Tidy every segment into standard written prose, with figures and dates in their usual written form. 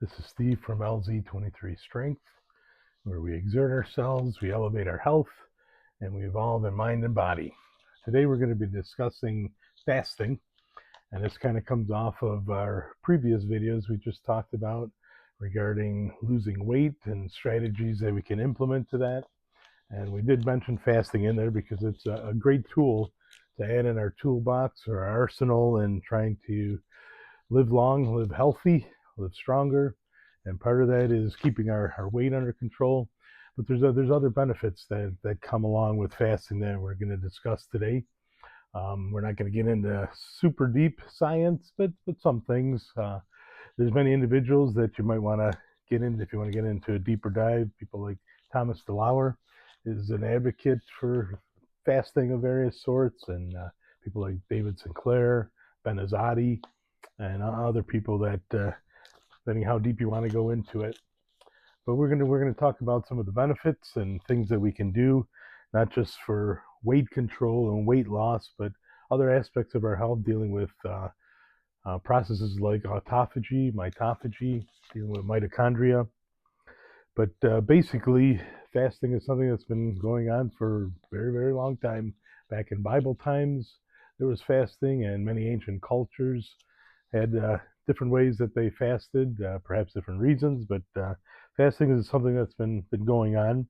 This is Steve from LZ23 Strength, where we exert ourselves, we elevate our health, and we evolve in mind and body. Today we're going to be discussing fasting, and this kind of comes off of our previous videos we just talked about regarding losing weight and strategies that we can implement to that. And we did mention fasting in there because it's a great tool to add in our toolbox or our arsenal in trying to live long, live healthy, live stronger. And part of that is keeping our weight under control. But there's other benefits that come along with fasting that we're going to discuss today. We're not going to get into super deep science, but some things. There's many individuals that you might want to get into if you want to get into a deeper dive. People like Thomas DeLauer is an advocate for fasting of various sorts, and people like David Sinclair, Ben Azadi, and other people that, depending how deep you want to go into it. But we're gonna talk about some of the benefits and things that we can do, not just for weight control and weight loss, but other aspects of our health, dealing with processes like autophagy, mitophagy, dealing with mitochondria. But basically, fasting is something that's been going on for a very, very long time. Back in Bible times, there was fasting, and many ancient cultures had different ways that they fasted, perhaps different reasons, but fasting is something that's been going on.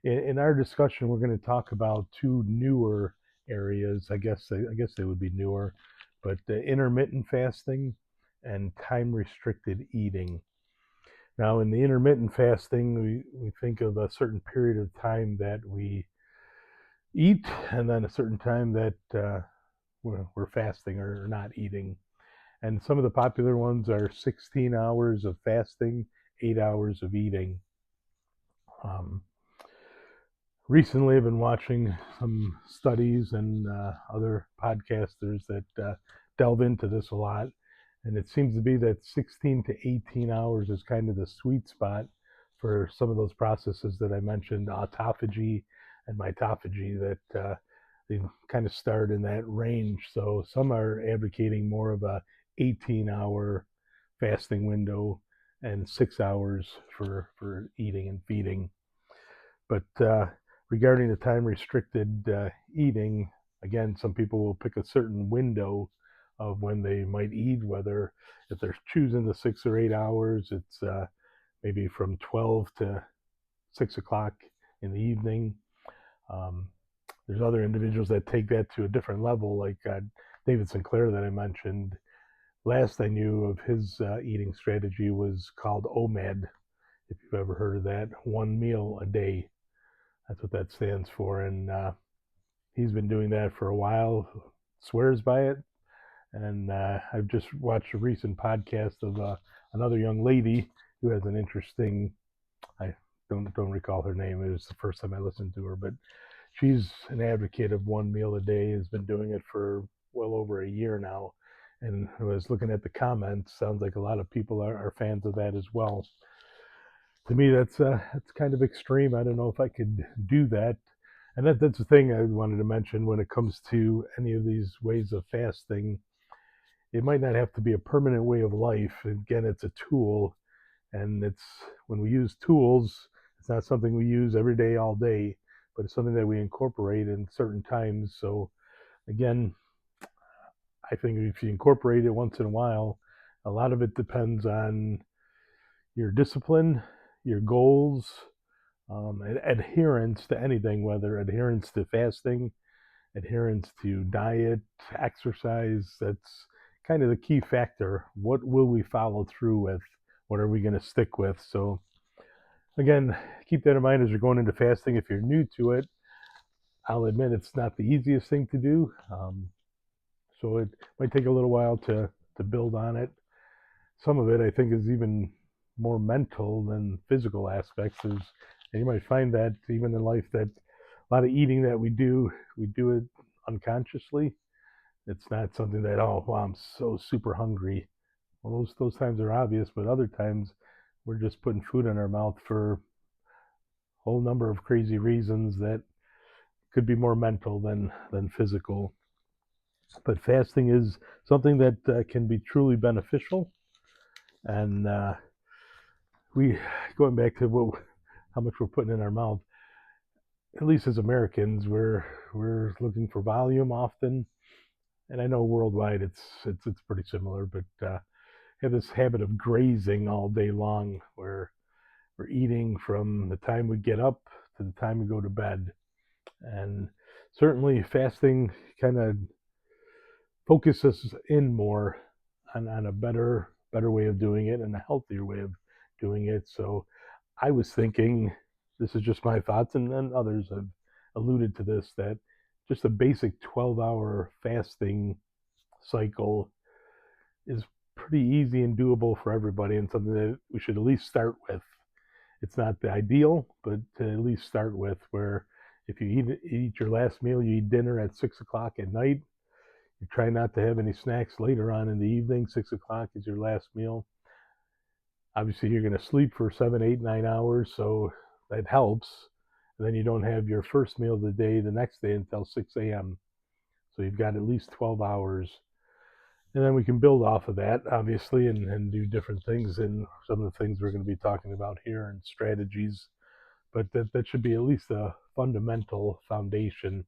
In our discussion, we're going to talk about two newer areas. I guess they would be newer, but intermittent fasting and time-restricted eating. Now, in the intermittent fasting, we think of a certain period of time that we eat, and then a certain time that we're fasting or not eating. And some of the popular ones are 16 hours of fasting, 8 hours of eating. Recently, I've been watching some studies and other podcasters that delve into this a lot. And it seems to be that 16 to 18 hours is kind of the sweet spot for some of those processes that I mentioned, autophagy and mitophagy, that they kind of start in that range. So some are advocating more of a 18-hour fasting window and 6 hours for eating and feeding. But regarding the time-restricted eating, again, some people will pick a certain window of when they might eat, whether if they're choosing the 6 or 8 hours, it's maybe from 12 to 6 o'clock in the evening. There's other individuals that take that to a different level, like David Sinclair that I mentioned. Last I knew of his eating strategy was called OMAD, if you've ever heard of that, 1 meal a day. That's what that stands for, and he's been doing that for a while, swears by it. And I've just watched a recent podcast of another young lady who has an interesting, I don't recall her name, it was the first time I listened to her, but she's an advocate of 1 meal a day, has been doing it for well over a year now. And I was looking at the comments, sounds like a lot of people are fans of that as well. To me, that's kind of extreme. I don't know if I could do that. And that's the thing I wanted to mention when it comes to any of these ways of fasting. It might not have to be a permanent way of life. Again, it's a tool, and it's when we use tools, it's not something we use every day, all day, but it's something that we incorporate in certain times. So again, I think if you incorporate it once in a while, a lot of it depends on your discipline, your goals, and adherence to anything, whether adherence to fasting, adherence to diet, exercise. That's kind of the key factor. What will we follow through with? What are we going to stick with? So again, keep that in mind as you're going into fasting. If you're new to it, I'll admit it's not the easiest thing to do. So it might take a little while to build on it. Some of it, I think, is even more mental than physical aspects. And you might find that even in life, that a lot of eating that we do it unconsciously. It's not something that, oh, wow, I'm so super hungry. Well, those times are obvious, but other times we're just putting food in our mouth for a whole number of crazy reasons that could be more mental than physical. But fasting is something that can be truly beneficial, and we going back to how much we're putting in our mouth. At least as Americans, we're looking for volume often, and I know worldwide it's pretty similar, but have this habit of grazing all day long, where we're eating from the time we get up to the time we go to bed, and certainly fasting kind of focuses in more on a better way of doing it and a healthier way of doing it. So I was thinking, this is just my thoughts, and others have alluded to this, that just a basic 12-hour fasting cycle is pretty easy and doable for everybody, and something that we should at least start with. It's not the ideal, but to at least start with, where if you eat your last meal, you eat dinner at 6 o'clock at night. You try not to have any snacks later on in the evening. 6 o'clock is your last meal. Obviously, you're going to sleep for 7, 8, 9 hours, so that helps. And then you don't have your first meal of the day the next day until 6 a.m. So you've got at least 12 hours. And then we can build off of that, obviously, and do different things. And some of the things we're going to be talking about here and strategies. But that should be at least a fundamental foundation.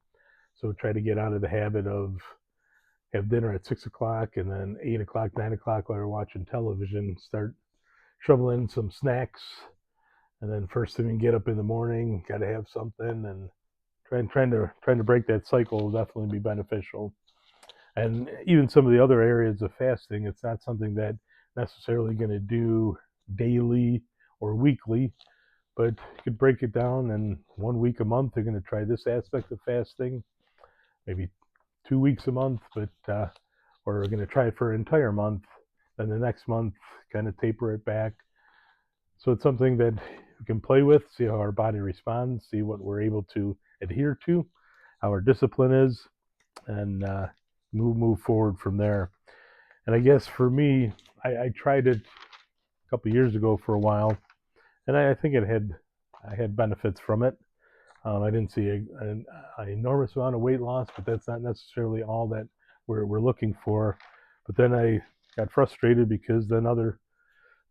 So try to get out of the habit of have dinner at 6 o'clock, and then 8 o'clock, 9 o'clock while you're watching television, start shoveling some snacks. And then first thing you get up in the morning, got to have something, and trying to break that cycle will definitely be beneficial. And even some of the other areas of fasting, it's not something that necessarily going to do daily or weekly, but you could break it down, and 1 week a month you're going to try this aspect of fasting, maybe 2 weeks a month, but or we're going to try it for an entire month, then the next month kind of taper it back. So it's something that we can play with, see how our body responds, see what we're able to adhere to, how our discipline is, and move forward from there. And I guess for me, I tried it a couple of years ago for a while, and I think I had benefits from it. I didn't see an enormous amount of weight loss, but that's not necessarily all that we're looking for. But then I got frustrated because then other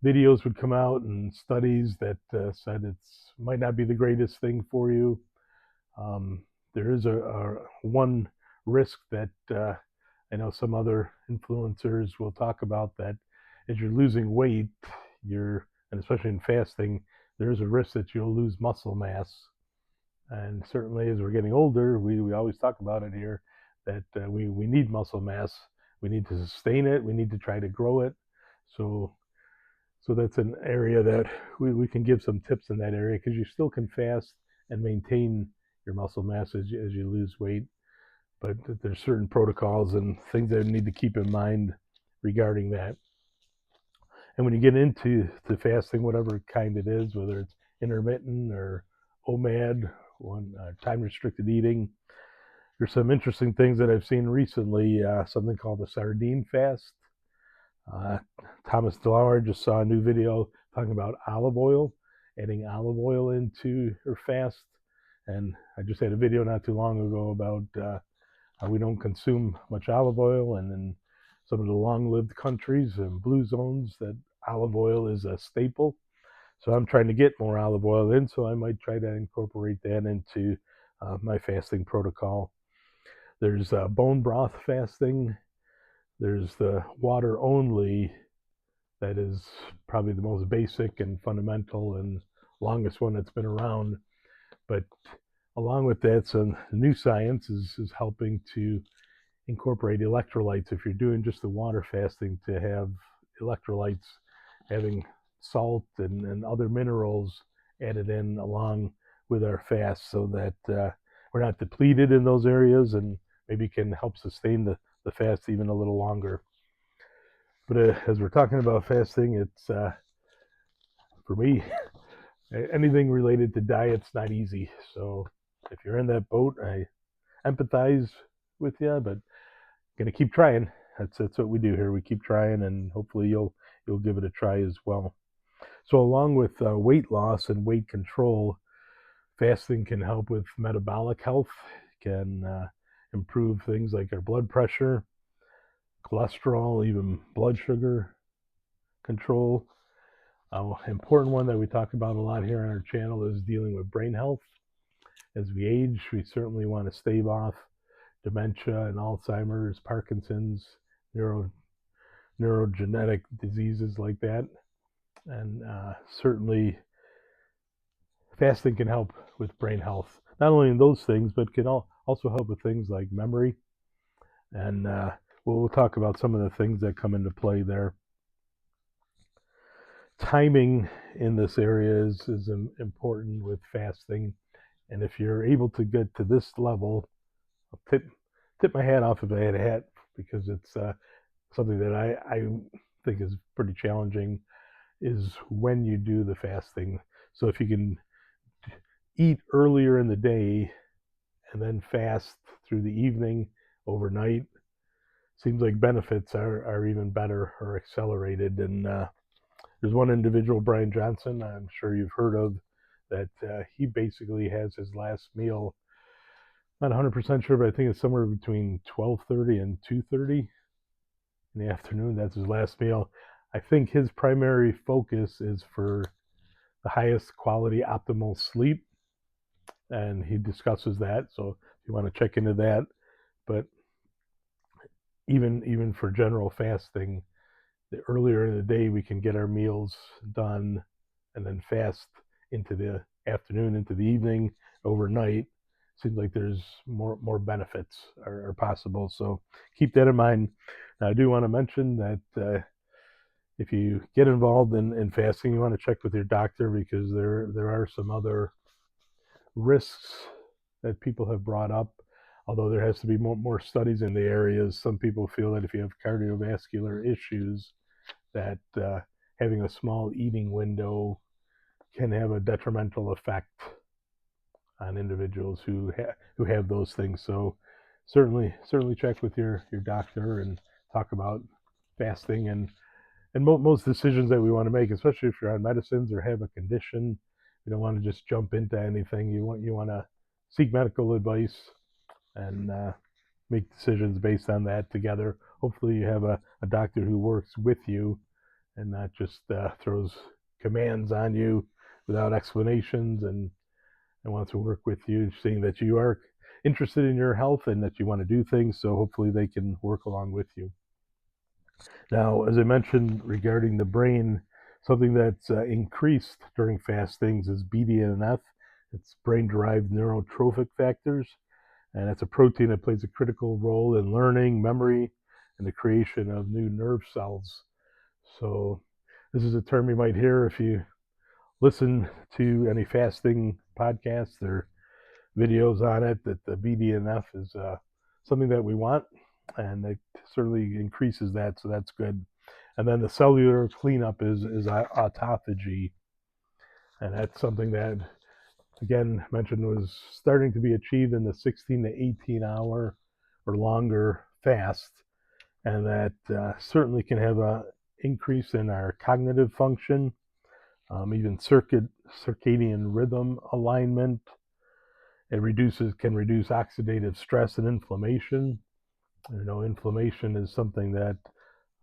videos would come out and studies that said it's might not be the greatest thing for you. There is a one risk that I know some other influencers will talk about, that as you're losing weight, and especially in fasting, there is a risk that you'll lose muscle mass. And certainly as we're getting older, we always talk about it here, that we need muscle mass. We need to sustain it. We need to try to grow it. So that's an area that we can give some tips in that area, because you still can fast and maintain your muscle mass as you lose weight. But there's certain protocols and things that you need to keep in mind regarding that. And when you get into fasting, whatever kind it is, whether it's intermittent or OMAD, time restricted eating, there's some interesting things that I've seen recently. Something called the sardine fast. Thomas DeLauer just saw a new video talking about olive oil, adding olive oil into your fast. And I just had a video not too long ago about how we don't consume much olive oil, and in some of the long-lived countries and blue zones, that olive oil is a staple. So I'm trying to get more olive oil in, so I might try to incorporate that into my fasting protocol. There's bone broth fasting. There's the water only, that is probably the most basic and fundamental and longest one that's been around. But along with that, some new science is helping to incorporate electrolytes. If you're doing just the water fasting, to have electrolytes, having salt and other minerals added in along with our fast, so that we're not depleted in those areas, and maybe can help sustain the fast even a little longer. But as we're talking about fasting, it's for me, anything related to diet's not easy. So if you're in that boat, I empathize with you, but gonna keep trying. That's what we do here. We keep trying, and hopefully you'll give it a try as well. So along with weight loss and weight control, fasting can help with metabolic health, can improve things like our blood pressure, cholesterol, even blood sugar control. An important one that we talk about a lot here on our channel is dealing with brain health. As we age, we certainly want to stave off dementia and Alzheimer's, Parkinson's, neurogenetic diseases like that. And certainly fasting can help with brain health, not only in those things, but can also help with things like memory. And we'll talk about some of the things that come into play there. Timing in this area is important with fasting. And if you're able to get to this level, I'll tip my hat off if I had a hat, because it's something that I think is pretty challenging, is when you do the fasting. So if you can eat earlier in the day and then fast through the evening, overnight, seems like benefits are even better or accelerated. And there's one individual, Brian Johnson, I'm sure you've heard of, that he basically has his last meal, not 100% sure, but I think it's somewhere between 12:30 and 2:30 in the afternoon. That's his last meal. I think his primary focus is for the highest quality optimal sleep, and he discusses that. So if you want to check into that, but even for general fasting, the earlier in the day we can get our meals done and then fast into the afternoon, into the evening, overnight, seems like there's more benefits are possible. So keep that in mind. Now, I do want to mention that if you get involved in fasting, you want to check with your doctor, because there are some other risks that people have brought up. Although there has to be more studies in the areas, some people feel that if you have cardiovascular issues, that having a small eating window can have a detrimental effect on individuals who have those things. So certainly check with your doctor and talk about fasting. And most decisions that we want to make, especially if you're on medicines or have a condition, you don't want to just jump into anything. You want to seek medical advice and make decisions based on that together. Hopefully you have a doctor who works with you and not just throws commands on you without explanations, and wants to work with you, seeing that you are interested in your health and that you want to do things. So hopefully they can work along with you. Now, as I mentioned regarding the brain, something that's increased during fastings is BDNF. It's brain-derived neurotrophic factors, and it's a protein that plays a critical role in learning, memory, and the creation of new nerve cells. So this is a term you might hear if you listen to any fasting podcasts or videos on it, that the BDNF is something that we want, and it certainly increases that, so that's good. And then the cellular cleanup is autophagy, and that's something that, again, mentioned was starting to be achieved in the 16 to 18 hour or longer fast, and that certainly can have a increase in our cognitive function, even circadian rhythm alignment. It can reduce oxidative stress and inflammation. Inflammation is something that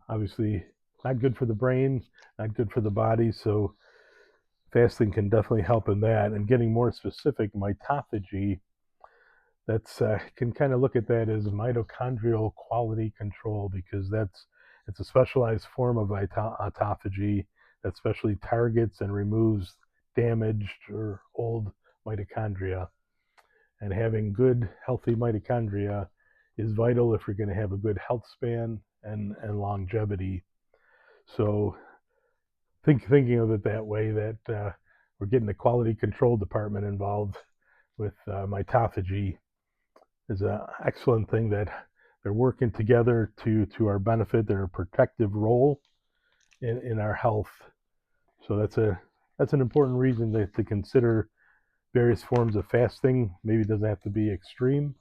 obviously not good for the brain, not good for the body. So fasting can definitely help in that. And getting more specific, mitophagy, that's can kind of look at that as mitochondrial quality control, because it's a specialized form of autophagy that specially targets and removes damaged or old mitochondria. And having good, healthy mitochondria is vital if you're going to have a good health span and longevity. So thinking of it that way, that we're getting the quality control department involved with mitophagy is an excellent thing, that they're working together to our benefit. They're a protective role in our health. So that's an important reason to consider various forms of fasting. Maybe it doesn't have to be extreme,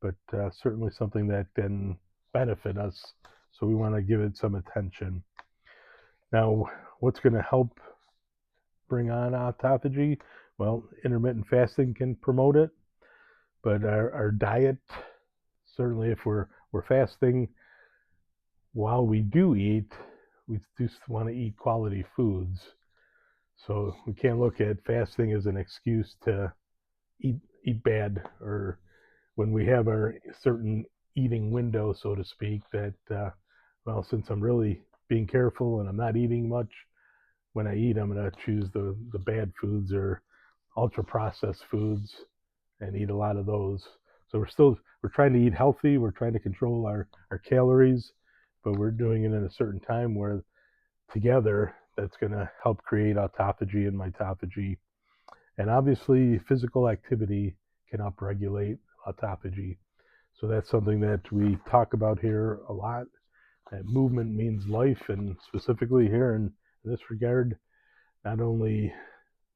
but certainly something that can benefit us. So we want to give it some attention. Now, what's going to help bring on autophagy? Well, intermittent fasting can promote it, but our diet, certainly if we're fasting, while we do eat, we just want to eat quality foods. So we can't look at fasting as an excuse to eat bad, or when we have our certain eating window, so to speak, that well, since I'm really being careful and I'm not eating much, when I eat, I'm going to choose the bad foods or ultra processed foods and eat a lot of those. So we're trying to eat healthy. We're trying to control our calories, but we're doing it in a certain time where together that's going to help create autophagy and mitophagy. And obviously, physical activity can upregulate autophagy. So that's something that we talk about here a lot. That movement means life, and specifically here in this regard, not only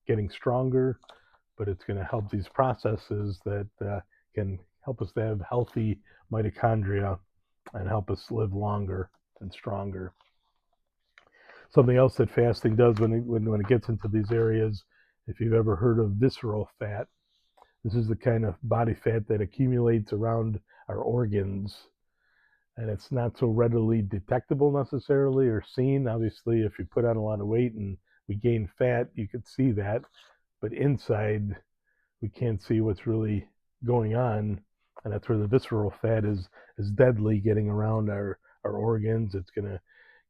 getting stronger, but it's going to help these processes that can help us to have healthy mitochondria and help us live longer and stronger. Something else that fasting does when it gets into these areas, if you've ever heard of visceral fat, this is the kind of body fat that accumulates around our organs, and it's not so readily detectable necessarily or seen. Obviously, if you put on a lot of weight and we gain fat, you could see that, but inside we can't see what's really going on, and that's where the visceral fat is deadly, getting around our organs. It's going to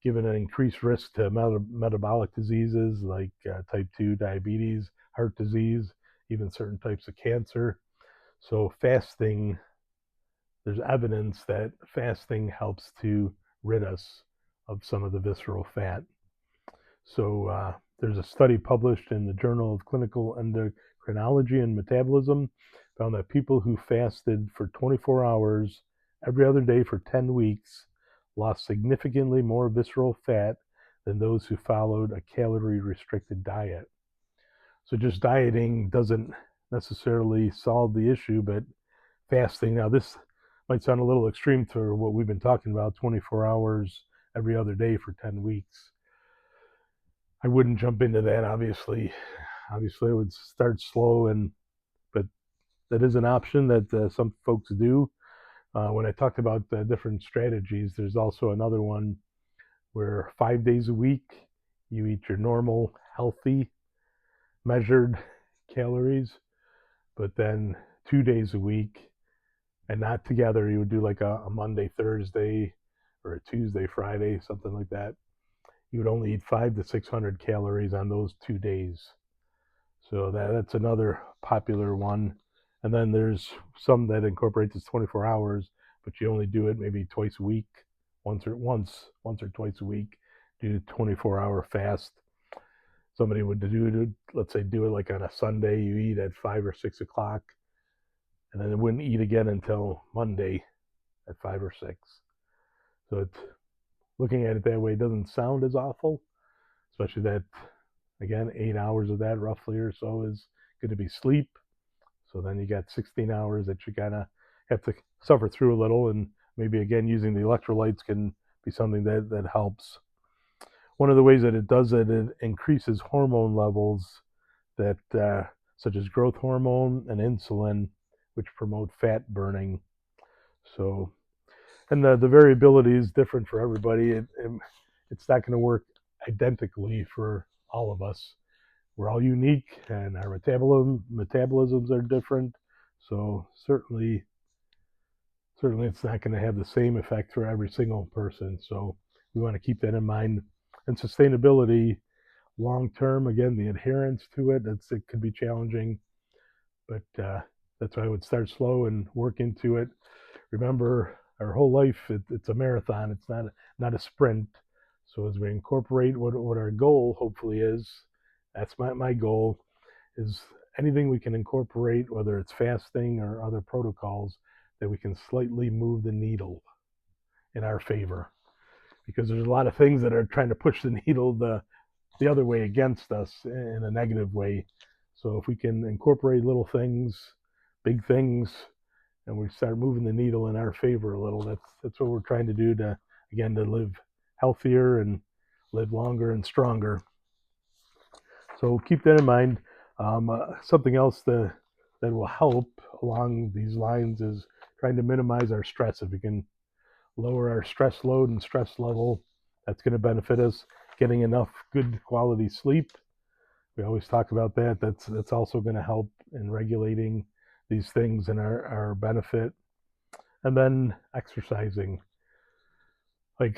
give it an increased risk to metabolic diseases like type 2 diabetes, heart disease, even certain types of cancer. So fasting, there's evidence that fasting helps to rid us of some of the visceral fat. So there's a study published in the Journal of Clinical Endocrinology and Metabolism found that people who fasted for 24 hours every other day for 10 weeks lost significantly more visceral fat than those who followed a calorie-restricted diet. So just dieting doesn't necessarily solve the issue, but fasting, now this might sound a little extreme to what we've been talking about, 24 hours every other day for 10 weeks. I wouldn't jump into that, obviously. Obviously, I would start slow, but that is an option that some folks do. When I talked about different strategies, there's also another one where 5 days a week you eat your normal, healthy, measured calories, but then 2 days a week, and not together. You would do like a Monday, Thursday, or a Tuesday, Friday, something like that. You would only eat 500 to 600 calories on those 2 days. So that's another popular one. And then there's some that incorporates this 24 hours, but you only do it maybe twice a week, once or twice a week. Do a 24-hour fast. Somebody would let's say, do it like on a Sunday. You eat at 5 or 6 o'clock, and then they wouldn't eat again until Monday at 5 or 6. So it's, looking at it that way, doesn't sound as awful, especially that, again, 8 hours of that roughly or so is going to be sleep. So then you got 16 hours that you kind of have to suffer through a little, and maybe again using the electrolytes can be something that helps. One of the ways that it does it increases hormone levels that such as growth hormone and insulin, which promote fat burning. So, and the variability is different for everybody. It's not going to work identically for all of us. We're all unique, and our metabolisms are different. So certainly it's not going to have the same effect for every single person. So we want to keep that in mind. And sustainability, long term, again, the adherence to it could be challenging, but that's why I would start slow and work into it. Remember, our whole life it's a marathon. It's not a sprint. So as we incorporate what our goal hopefully is, that's my goal, is anything we can incorporate, whether it's fasting or other protocols, that we can slightly move the needle in our favor. Because there's a lot of things that are trying to push the needle the other way against us in a negative way. So if we can incorporate little things, big things, and we start moving the needle in our favor a little, that's what we're trying to do to live healthier and live longer and stronger. So keep that in mind. Something else that will help along these lines is trying to minimize our stress. If we can lower our stress load and stress level, that's going to benefit us. Getting enough good quality sleep, We always talk about that. That's also going to help in regulating these things and our benefit. And then exercising. Like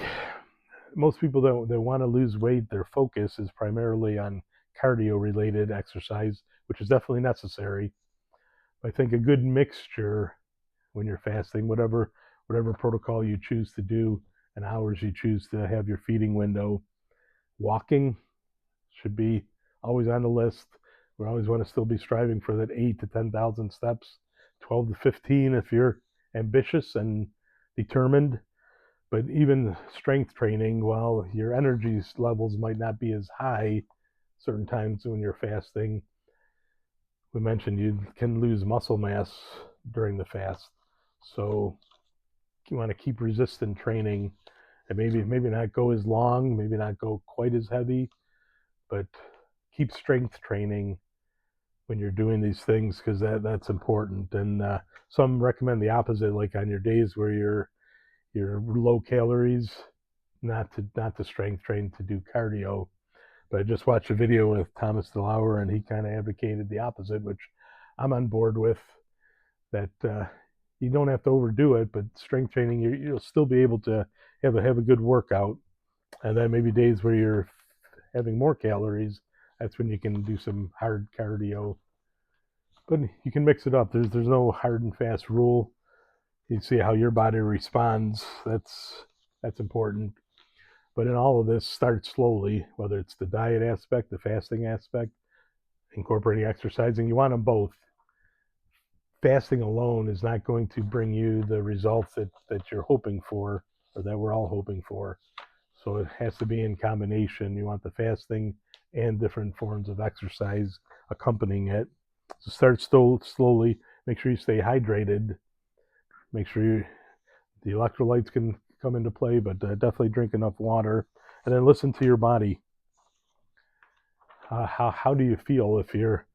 most people that want to lose weight, their focus is primarily on cardio related exercise, which is definitely necessary. I think a good mixture when you're fasting, whatever protocol you choose to do and hours you choose to have your feeding window, walking should be always on the list. We always want to still be striving for that 8 to 10,000 steps, 12 to 15 if you're ambitious and determined. But even strength training, while your energy levels might not be as high certain times when you're fasting, we mentioned you can lose muscle mass during the fast. So you want to keep resistant training and maybe not go as long, maybe not go quite as heavy, but keep strength training when you're doing these things because that's important. And some recommend the opposite, like on your days where you're low calories, not to strength train, to do cardio. But I just watched a video with Thomas DeLauer, and he kind of advocated the opposite, which I'm on board with. That you don't have to overdo it, but strength training, you'll still be able to have a good workout. And then maybe days where you're having more calories, that's when you can do some hard cardio. But you can mix it up. There's no hard and fast rule. You see how your body responds. That's important. But in all of this, start slowly, whether it's the diet aspect, the fasting aspect, incorporating exercising. You want them both. Fasting alone is not going to bring you the results that you're hoping for, or that we're all hoping for. So it has to be in combination. You want the fasting and different forms of exercise accompanying it. So start slowly. Make sure you stay hydrated. Make sure the electrolytes can come into play, but definitely drink enough water. And then listen to your body. How do you feel if you're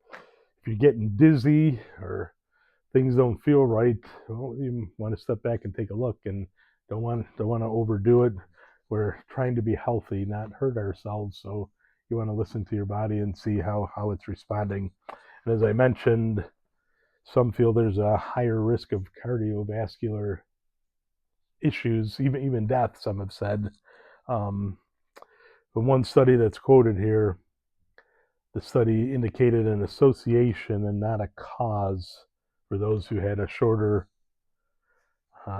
getting dizzy or things don't feel right? Well, you want to step back and take a look, and don't want to overdo it. We're trying to be healthy, not hurt ourselves. So you want to listen to your body and see how it's responding. And as I mentioned, some feel there's a higher risk of cardiovascular issues, even death, some have said. But one study that's quoted here, the study indicated an association and not a cause for those who had a shorter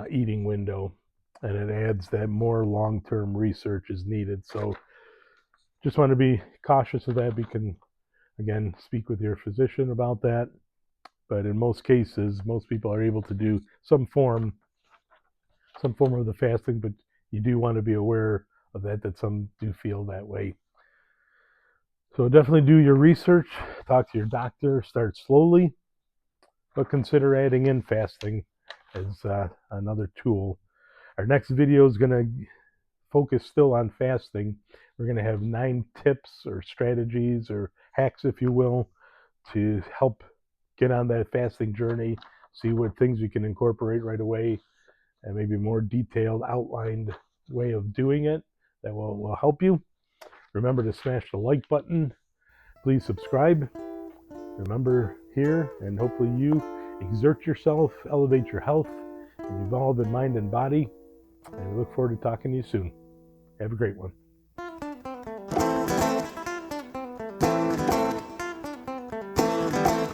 eating window. And it adds that more long-term research is needed. So just want to be cautious of that. You can, again, speak with your physician about that. But in most cases, most people are able to do some form of the fasting, but you do want to be aware of that some do feel that way. So definitely do your research, talk to your doctor, start slowly, but consider adding in fasting as another tool. Our next video is going to focus still on fasting. We're going to have 9 tips or strategies or hacks, if you will, to help get on that fasting journey, see what things you can incorporate right away, and maybe more detailed, outlined way of doing it that will help you. Remember to smash the like button. Please subscribe. Remember here, and hopefully you exert yourself, elevate your health, and evolve in mind and body. And we look forward to talking to you soon. Have a great one.